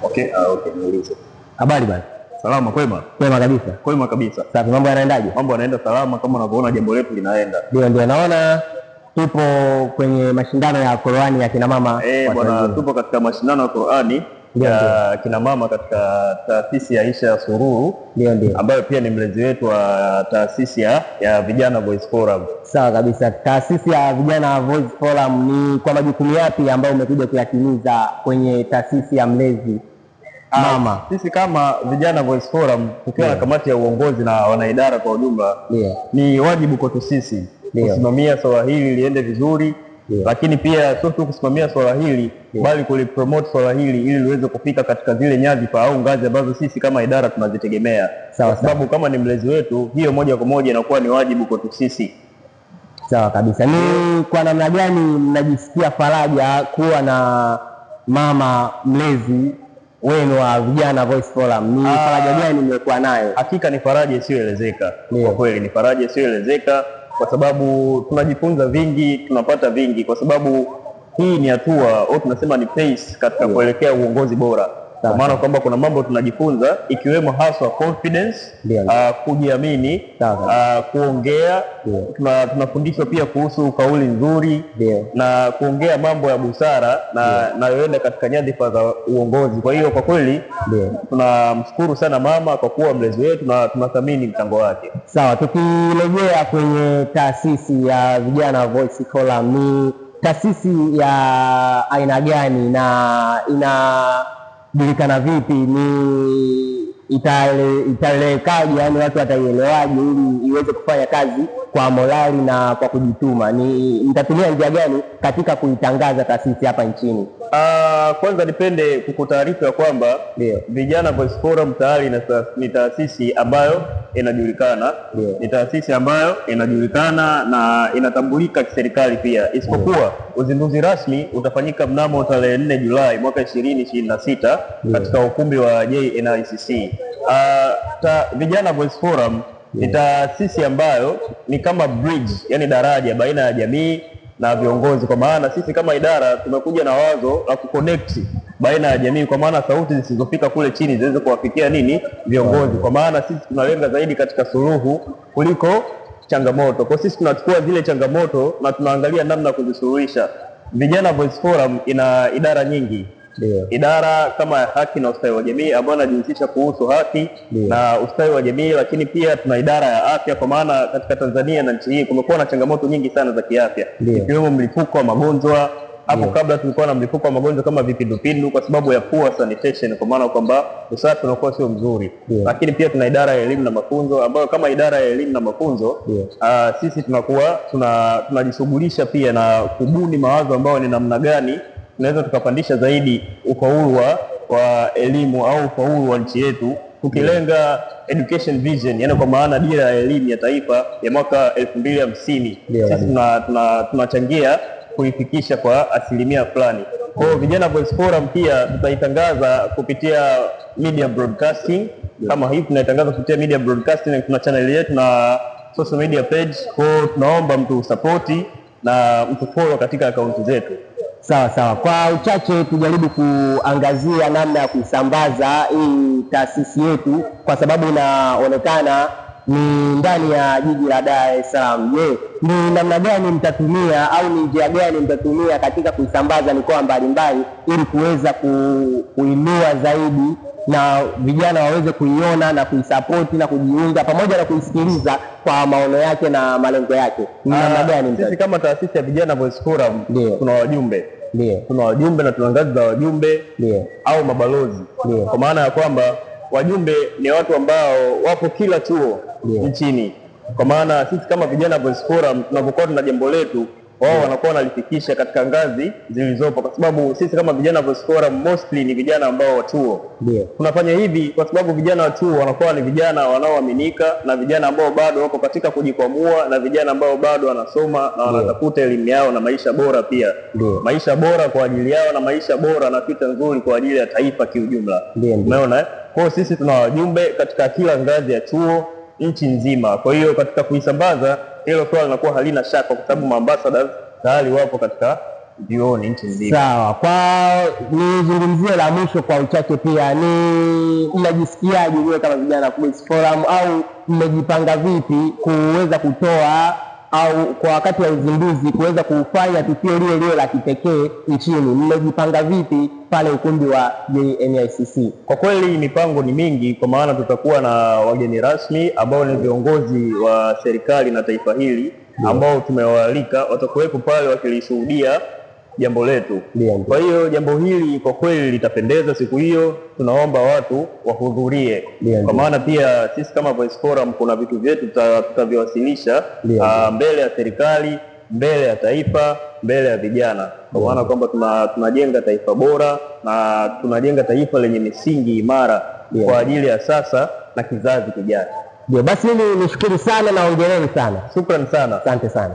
Okay, okay, niulize. Habari bwana. Salama kwema? Kwema kabisa. Kwema kabisa. Safi, mambo yanaendaje? Mambo yanaenda salama kama unavyoona jambo letu linaenda. Ndio naona tupo kwenye mashindano ya Qur'ani ya kina mama. Bwana, tupo katika mashindano ya Qur'ani ya kina mama katika taasisi ya Aisha Sururu. Ndio. Ambayo pia ni mlezi wetu wa taasisi ya Vijana Voice Forum. Sawa kabisa. Taasisi ya Vijana Voice Forum ni kwa majukumu yapi ambayo umekuja kuyatimiza kwenye taasisi ya mlezi mama? Sisi kama Vijana Voice Forum tukiwa na kamati ya uongozi na wanaidara kwa ujumla, ni wajibu kwetu sisi kusimamia swala hili liende vizuri. Lakini pia sio tu kusimamia swala hili bali kulipromote swala hili ili liweze kufika katika zile nyadhifa au ngazi ambazo sisi kama idara tunazitegemea, kwa sababu kama ni mlezi wetu, hiyo moja kwa moja inakuwa ni wajibu kwetu sisi. Sawa kabisa. Ni kwa namna gani mnajisikia faraja kuwa na mama mlezi wenu wa Vijana Voice Forum? Ni faraja gani mmekuwa nayo? Hakika ni faraja isiyoelezeka. Kwa kweli ni faraja isiyoelezeka, kwa sababu tunajifunza vingi, tunapata vingi, kwa sababu hii ni hatua au tunasema ni pace katika kuelekea uongozi bora. Kwa maana kwamba kuna mambo tunajifunza ikiwemo haswa confidence, kujiamini, kuongea. Tunafundishwa pia kuhusu kauli nzuri na kuongea mambo ya busara na yoenda katika nyadhifa za uongozi. Kwa hiyo kwa kweli tunamshukuru sana mama kwa kuwa mlezi wetu na tunathamini mchango wake. Sawa, tukirejea kwenye taasisi ya Vijana Voice Forum, ni taasisi ya aina gani na inajulikana vipi? Ni itaelewekaje, yani watu wataielewaje ili iweze kufanya kazi kwa morali na kwa kujituma? Mtatumia njia gani katika kuitangaza taasisi hapa nchini? Kwanza nipende kukutaarifu ya kwamba Vijana Voice Forum tayari ni taasisi ambayo inajulikana. Ni taasisi ambayo inajulikana na inatambulika kiserikali pia, isipokuwa uzinduzi rasmi utafanyika mnamo tarehe 4 Julai mwaka 2026 katika ukumbi wa JNICC. Vijana Voice Forum ni taasisi ambayo ni kama bridge, yani daraja baina ya jamii na viongozi, kwa maana sisi kama idara tumekuja na wazo la kuconnect baina ya jamii, kwa maana sauti zisizofika kule chini ziweze kuwafikia viongozi, kwa maana sisi tunalenga zaidi katika suluhu kuliko changamoto. Kwa sisi tunachukua zile changamoto na tunaangalia namna kuzisuluhisha. Vijana Voice Forum ina idara nyingi. Idara kama ya haki na ustawi wa jamii ambayo inajihusisha kuhusu haki na ustawi wa jamii, lakini pia tuna idara ya afya, kwa maana katika Tanzania na nchi hii kumekuwa na changamoto nyingi sana za kiafya, ikiwemo mlipuko wa magonjwa. Hapo kabla tulikuwa na mlipuko wa magonjwa kama vipindupindu kwa sababu ya poor sanitation, kwa maana kwamba usafi unakuwa sio mzuri. Lakini pia tuna idara ya elimu na mafunzo, ambayo kama idara ya elimu na mafunzo sisi tunakuwa tunajishughulisha pia na kubuni mawazo ambayo ni namna gani tunaweza tukapandisha zaidi ufaulu wa elimu au ufaulu wa nchi yetu, tukilenga education vision, yani kwa maana dira ya elimu ya taifa ya mwaka 2050. Sisi tunachangia kuifikisha kwa asilimia fulani. Kwa hiyo Vijana Voice Forum pia tutaitangaza kupitia media broadcasting, kama hivi tunaitangaza kupitia media broadcasting. Tuna channel yetu na social media page, kwa hiyo tunaomba mtu supporti na mtu follow katika akaunti zetu. Sawa. Kwa uchache tujaribu kuangazia namna ya kuisambaza hii taasisi yetu, kwa sababu inaonekana ni ndani ya jiji la Dar es Salaam. Ni namna gani mtatumia au ni njia gani mtatumia katika kuisambaza mikoa mbalimbali ili kuweza kuinua zaidi na vijana waweze kuiona na kuisapoti na kujiunga pamoja na kuisikiliza kwa maono yake na malengo yake? Ni namna gani? Sisi kama taasisi ya Vijana Voice Forum tuna wajumbe. Tuna wajumbe na tuna ngazi za wajumbe au mabalozi. Kwa maana ya kwamba wajumbe ni watu ambao wapo kila chuo nchini. Kwa maana sisi kama Vijana Voice Forum tunapokuwa tuna jambo letu, wao wanakuwa wanalifikisha katika ngazi zilizopo, kwa sababu sisi kama Vijana Voice Forum mostly ni vijana ambao wa chuo. Tunafanya hivi kwa sababu vijana wa chuo wanakuwa ni vijana wanaoaminika na vijana ambao bado wako katika kujikwamua na vijana ambao bado wanasoma na wanatafuta elimu yao na maisha bora pia. Maisha bora kwa ajili yao na maisha bora na fita nzuri kwa ajili ya taifa kiujumla. Umeona? Kwa hiyo sisi tuna wajumbe katika kila ngazi ya chuo nchi nzima. Kwa hiyo katika kuisambaza hilo swala linakuwa halina shaka, kwa sababu ambassadors tayari wapo katika vyuoni nchi nzima. Sawa, kwa nizungumzie la mwisho kwa uchache pia, ni mnajisikiaje wewe kama vijana Voice Forum, au mmejipanga vipi kuweza kutoa au kwa wakati wa uzinduzi kuweza kufanya tukio lile la kipekee nchini? Mmejipanga vipi pale ukumbi wa JNICC? Kwa kweli mipango ni mingi, kwa maana tutakuwa na wageni rasmi ambao ni viongozi wa serikali na taifa hili ambao tumewaalika, watakuwepo pale wakilishuhudia jambo letu. Kwa hiyo jambo hili kwa kweli litapendeza siku hiyo, tunaomba watu wahudhurie, kwa maana pia sisi kama Voice Forum kuna vitu vyetu tutaviwasilisha mbele ya serikali, mbele ya taifa, mbele ya vijana, kwa maana kwamba tunajenga taifa bora na tunajenga taifa lenye misingi imara kwa ajili ya sasa na kizazi kijacho. Basi mimi nishukuru sana na hongereni sana. Shukrani sana. Asante sana.